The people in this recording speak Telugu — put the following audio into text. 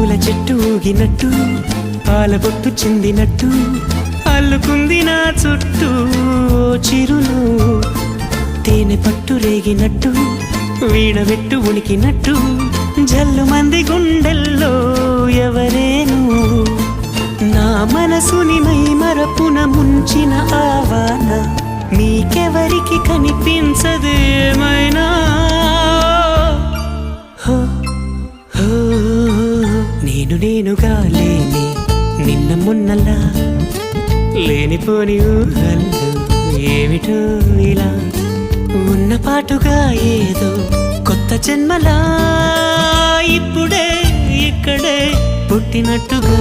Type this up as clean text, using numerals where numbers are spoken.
పూల చెట్టు ఊగినట్టు పాలబొట్టు చిందినట్టు అల్లుకుంది నా చుట్టూ చిరును తేనె పట్టు రేగినట్టు వీణవెట్టు ఉనికినట్టు జల్లు మంది గుండెల్లో ఎవరేను నా మనసుని మై మరపున ముంచిన ఆవాన మీకెవరికి కనిపించదు ఏమైనా నేనుగా లేని నిన్న మొన్నలా లేనిపోని ఊహల్లో ఏమిటో ఇలా ఉన్న పాటుగా ఏదో కొత్త జన్మలా ఇప్పుడే ఇక్కడే పుట్టినట్టుగా